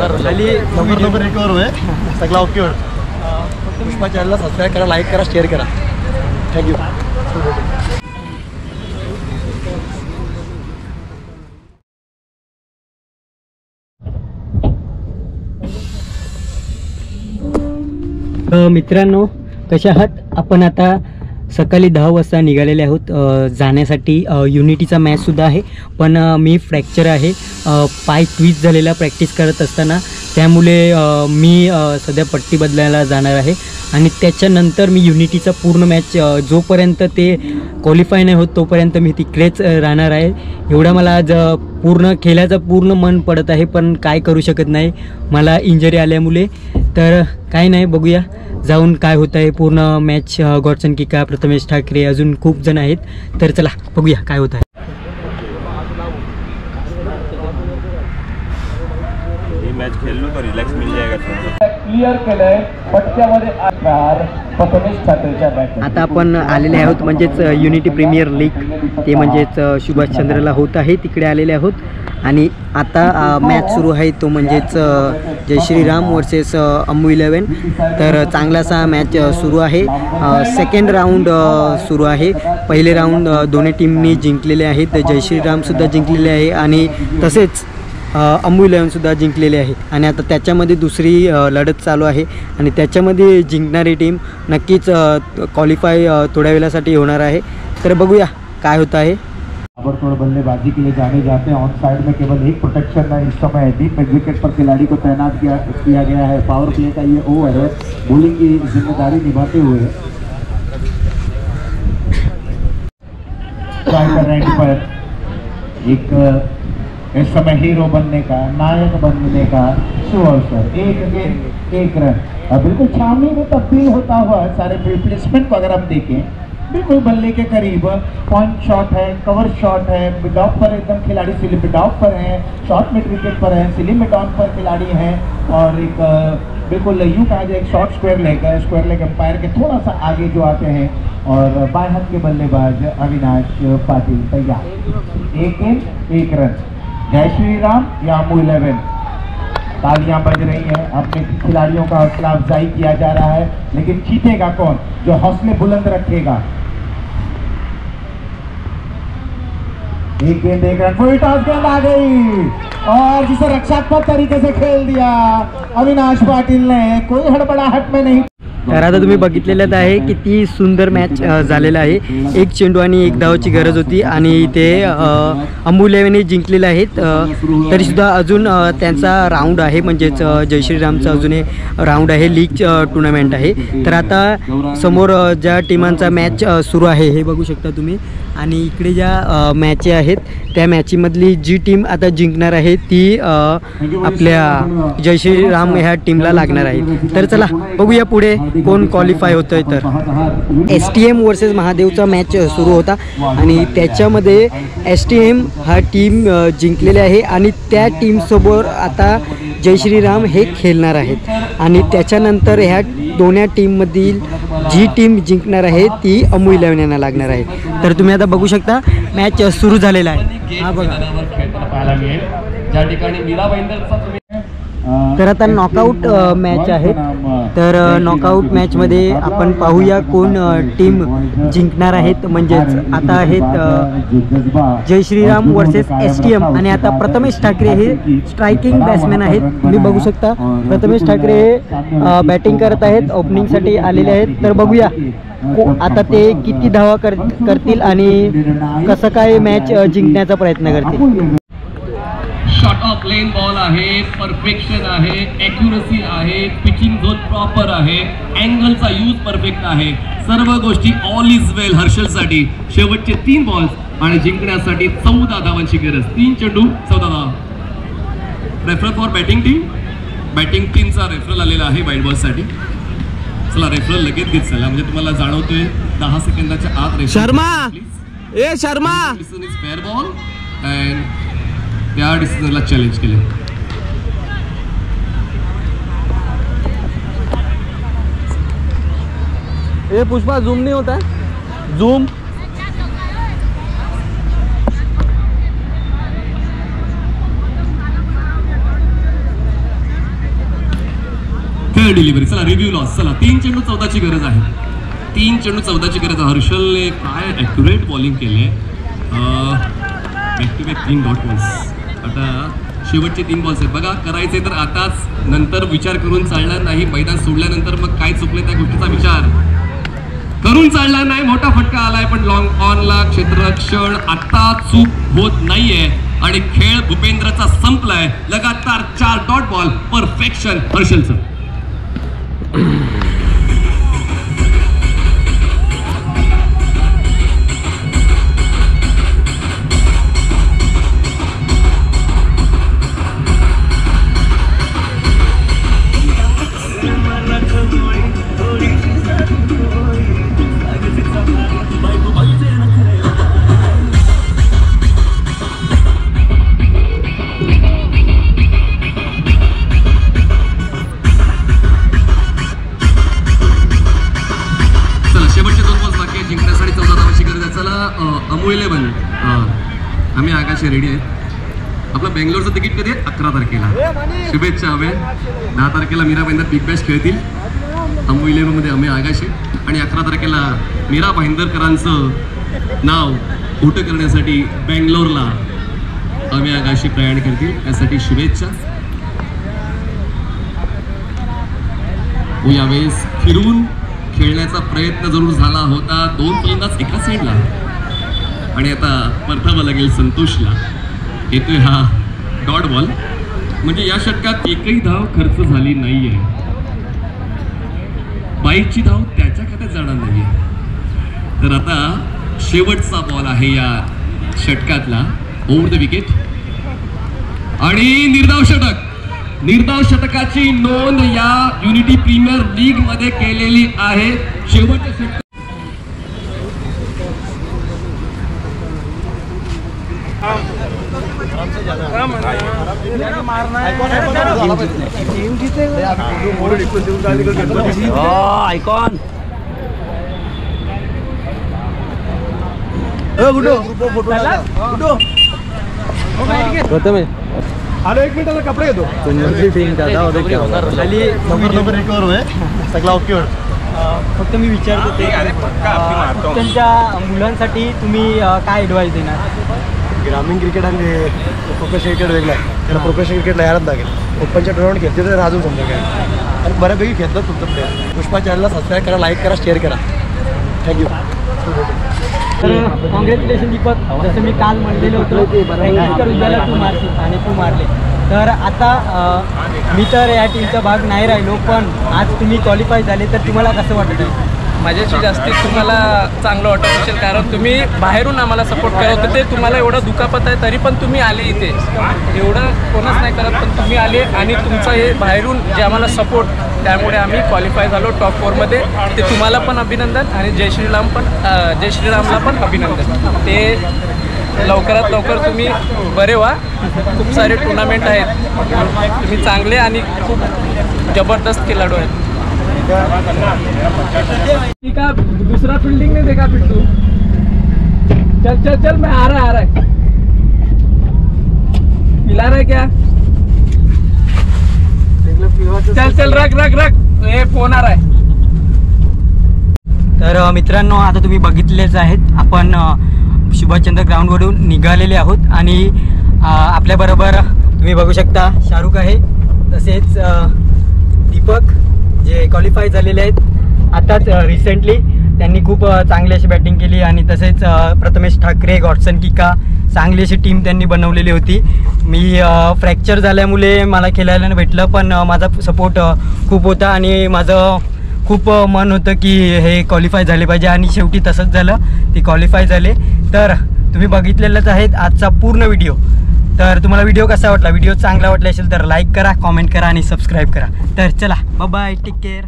लवकर रिकवर होय सगळं ओके होईल. पुष्पा चॅनलला सबस्क्राईब करा, लाईक करा, शेअर करा. थँक्यू. मित्रांनो कशा आहात आपण? आता सकाळी 10 वाजता निघालेले आहोत जाण्यासाठी. युनिटीचा मॅचसुद्धा आहे, पण मी फ्रॅक्चर आहे, पाय ट्विस्ट झालेला प्रॅक्टिस करत असताना, त्यामुळे मी सध्या पट्टी बदलायला जाणार आहे. आणि त्याच्यानंतर मी युनिटीचा पूर्ण मॅच जोपर्यंत ते क्वालिफाय नाही होत तोपर्यंत मी तिकडेच राहणार आहे. एवढा मला आज पूर्ण खेळायचं पूर्ण मन पडत आहे, पण काय करू शकत नाही मला इंजरी आल्यामुळे. तर काय नाही, बघूया जाऊन काय होतं आहे. पूर्ण मॅच गॉडसन किका, प्रथमेश ठाकरे, अजून खूप जण आहेत. तर चला बघूया काय होतं आहे. मैच खेल लो तो रिलैक्स मिल जाएगा. क्लियर केलंय पट्ट्यामध्ये प्रथमेश ठाकरेच्या बॅट. आता आपण आलेले आहोत म्हणजेच युनिटी प्रीमियर लीग, ते म्हणजेच सुभाषचंद्रला होत आहे, तिकडे आलेले आहोत. आणि आता मॅच सुरू आहे तो म्हणजेच जय श्रीराम वर्सेस अम्मू 11. तर चांगलासा मॅच सुरू आहे. सेकंड राऊंड सुरू आहे. पहिले राऊंड दोन्ही टीमनी जिंकलेले आहेत. जय श्रीरामसुद्धा जिंकलेले आहे आणि तसेच अम्मू 11सुद्धा जिंकलेले आहे. आणि आता त्याच्यामध्ये दुसरी लढत चालू आहे आणि त्याच्यामध्ये जिंकणारी टीम नक्कीच क्वालिफाय थोड्या वेळासाठी होणार आहे. तर बघूया काय होतं आहे. ताबड़तोड़ बल्लेबाजी के लिए जाने जाते हैं. ऑन साइड में केवल एक प्रोटेक्शन है इस समय. डीप मिड विकेट पर खिलाड़ी को तैनात किया गया है. पावर प्ले का ये ओवर है, बॉलिंग की जिम्मेदारी निभाते हुए राइट पर एक इस समय हीरो बनने का, नायक बनने का सुअवसर. एक गेंद एक रन. बिल्कुल सामने में तब्दील होता हुआ सारे प्लेसमेंट को अगर हम देखें बिल्कुल बल्ले के करीब. पॉइंट शॉट है, कवर शॉट है, मिड ऑफ पर एकदम खिलाड़ी स्लिप मिड ऑफ पर है, शॉर्ट मिड विकेट पर है, स्लिप मिड ऑन पर खिलाड़ी हैं. और एक बिल्कुल यूँ कहा जाए एक शॉर्ट स्क्वायर लेग एम्पायर के थोड़ा सा आगे जो आते हैं. और बाएं हाथ के बल्लेबाज अविनाश पाटिल तैयार. एक गेंद एक रन. जय श्री राम या अम्मू 11. तालियां बज रही हैं. अपने खिलाड़ियों का हौसला अफजाई किया जा रहा है, लेकिन जीतेगा कौन जो हौसले बुलंद रखेगा. एक गेंद एक रन. कोई टॉस गेंद आ गई और जिसे रक्षात्मक तरीके से खेल दिया अविनाश पाटिल ने. कोई हड़बड़ाहट में नहीं. तर आता तुम्ही बघितलेलं आहे किती सुंदर मॅच झालेला आहे. एक चेंडू आणि एक धावाची गरज होती आणि ते अम्मू 11ने जिंकलेले आहेत. तरीसुद्धा अजून त्यांचा राऊंड आहे, म्हणजेच जय श्रीरामचा अजून राऊंड आहे, लीग टुर्नामेंट आहे. तर आता समोर ज्या टीमांचा मॅच सुरू आहे हे बघू शकता तुम्ही. आणि इकडे ज्या मॅच आहेत त्या मॅचीमधली जी टीम आता जिंकणार आहे ती आपल्या जय श्रीराम ह्या टीमला लागणार आहे. तर चला बघूया पुढे कोण क्वालिफाय होतं आहे. तर STM वर्सेस महादेवचा मॅच सुरू होता आणि त्याच्यामध्ये STM हा टीम जिंकलेली आहे आणि त्या टीमसोबत आता जय श्रीराम हे खेळणार आहेत. आणि त्याच्यानंतर ह्या दोन्ही टीममधील जी टीम जिंकणार आहे ती अम्मू 11 यांना लागणार आहे. तर तुम्ही आता बघू शकता मॅच सुरू झालेला आहे. हा बघा. ज्या ठिकाणी मीरा भाईंदरचा तुम्ही तर आता नॉकआउट मॅच आहे. तर नॉकआउट मॅचमध्ये आपण पाहूया कोण टीम जिंकणार आहेत. म्हणजेच आता आहेत जय श्रीराम वर्सेस STM आणि आता प्रथमेश ठाकरे हे स्ट्रायकिंग बॅट्समॅन आहेत. तुम्ही बघू शकता प्रथमेश ठाकरे हे बॅटिंग करत आहेत, ओपनिंगसाठी आलेले आहेत. तर बघूया आता ते किती धावा करतील आणि कसं काय मॅच जिंकण्याचा प्रयत्न करतील. शॉर्ट ऑफ लेन बॉल आहे, परफेक्शन आहे, ॲक्युरसी आहे, पिचिंग झोन प्रॉपर आहे, अँगलचा यूज परफेक्ट आहे, सर्व गोष्टी ऑल इज वेल हर्षलसाठी. शेवटचे 3 बॉल्स आणि जिंकण्यासाठी 14 धावांची गरज. 3 चेंडू 14 धावा. रेफरल फॉर बॅटिंग टीमचा रेफरल आलेला आहे व्हाईट बॉलसाठी. चला रेफरल लगेच घेत चला, म्हणजे तुम्हाला जाणवतोय 10 सेकंदाच्या आत. शर्मा ए शर्मा फेअर बॉल अँड त्या डिसिजनला चॅलेंज केले. ए पुष्पा झूम नहीं होता है, झूम. खेळ डिलिव्हरी. चला रिव्ह्यू लॉस. चला 3 चेंडू 14ची गरज आहे. 3 चेंडू 14ची गरज आहे. हर्षलने काय ॲक्युरेट बॉलिंग केले. Back to back 3 dot balls. आता शेवटचे 3 बॉल्स आहेत बघा. करायचे तर आताच, नंतर विचार करून चालणार नाही. मैदान सोडल्यानंतर मग काय चुकले त्या गोष्टीचा विचार करून चालणार नाही. मोठा फटका आलाय पण लॉंग ऑनला क्षेत्ररक्षण. आता चूक होत नाहीये आणि खेळ भूपेंद्रचा संपलाय. लगातार 4 डॉट बॉल. परफेक्शन हर्षलचं. आम्ही आकाशी रेडी आहेत. आपलं बेंगलोरचं तिकीट कधी आहे? 11 तारखेला. शुभेच्छा हवे. 10 तारखेला मीरा भाईंदर बिग बॅश खेळतील अमू 11मध्ये. आम्ही आकाशी आणि 11 तारखेला मीरा भाईंदरकरांचं नाव खोटं करण्यासाठी बेंगलोरला आम्ही आकाशी प्रयाण करतील. त्यासाठी शुभेच्छा. यावेळेस फिरून खेळण्याचा प्रयत्न जरूर झाला होता. 2 फलंदाज एका साईडला आणि आता परतावा लागेल संतोषला. येतोय हा डॉट बॉल. म्हणजे या षटकात एकही धाव खर्च झाली नाहीये. 22ची धाव त्याच्या खात्यात जाणार नाहीये. तर आता शेवटचा बॉल आहे या षटकातला. ओव्हर द विकेट आणि निर्धाव षटक. निर्धाव षटकाची नोंद या युनिटी प्रीमियर लीग मध्ये केलेली आहे. शेवटच्या षटकात आयकॉन आलो 1 मिनिटाला कपडे घेतो. रिकवर होय सगळा ओके. फक्त मी विचारतो ते त्यांच्या मुलांसाठी तुम्ही काय ॲडवाईस देणार? ग्रामीण क्रिकेट आणि प्रोफेशनल क्रिकेट वेगळं आहे. त्याला प्रोफेशनल क्रिकेटला यायलाच लागेल. ओपनच्या टुर्नामेंट खेळते तर अजून समजा काय. आणि बऱ्यापैकी खेळतात तुमचं प्लेअर. पुष्पा चॅनलला सबस्क्राईब करा, लाईक करा, शेअर करा. थँक्यू. तर कॉंग्रॅच्युलेशन दीपक. जसं मी काल म्हणलेलं होतं उद्याला तू मारशील आणि तू मारले. तर आता मी तर या टीमचा भाग नाही राहिलो, पण आज तुम्ही क्वालिफाय झाले तर तुम्हाला कसं वाटत आहे? माझ्याशी जास्तीत तुम्हाला चांगलं वाटत असेल, कारण तुम्ही बाहेरून आम्हाला सपोर्ट करत होते. तुम्हाला एवढं दुखापत आहे तरी पण तुम्ही आले इथे. एवढं कोणच नाही करत पण तुम्ही आले आणि तुमचं हे बाहेरून जे आम्हाला सपोर्ट, त्यामुळे आम्ही क्वालिफाय झालो टॉप 4मध्ये. ते तुम्हाला पण अभिनंदन आणि जय श्रीरामला पण अभिनंदन. ते लवकरात लवकर तुम्ही बरे व्हा. खूप सारे टुर्नामेंट आहेत. तुम्ही चांगले आणि खूप जबरदस्त खिलाडू आहेत. का दूसरा फील्डिंग नहीं देखा पिट्टू? चल चल चल, मैं आ रहा है. पिला रहा है क्या? चल चल रख रख रख, ये फोन आ रहा है. तर मित्रांनो, आता तुम्ही बघितलेच आहेत, आपण सुभाषचंद्र ग्राउंडवरून निघालेले आहोत आणि आपल्याबरोबर तुम्ही बघू शकता शाहरुख आहे, तसेच दीपक जे क्वालिफाय झालेले आहेत आताच रिसेंटली. त्यांनी खूप चांगली अशी बॅटिंग केली आणि तसेच प्रथमेश ठाकरे, गॉडसन किका, चांगली अशी टीम त्यांनी बनवलेली होती. मी फ्रॅक्चर झाल्यामुळे मला खेळायला नाही भेटलं, पण माझा सपोर्ट खूप होता आणि माझं खूप मन होतं की हे क्वालिफाय झाले पाहिजे आणि शेवटी तसंच झालं, ते क्वालिफाय झाले. तर तुम्ही बघितलेलंच आहेत आजचा पूर्ण व्हिडिओ. तर तुम्हाला व्हिडिओ कसा वाटला? व्हिडिओ चांगला वाटला असेल तर लाईक करा, कॉमेंट करा आणि सबस्क्राईब करा. तर चला, बाय बाय, टेक केअर.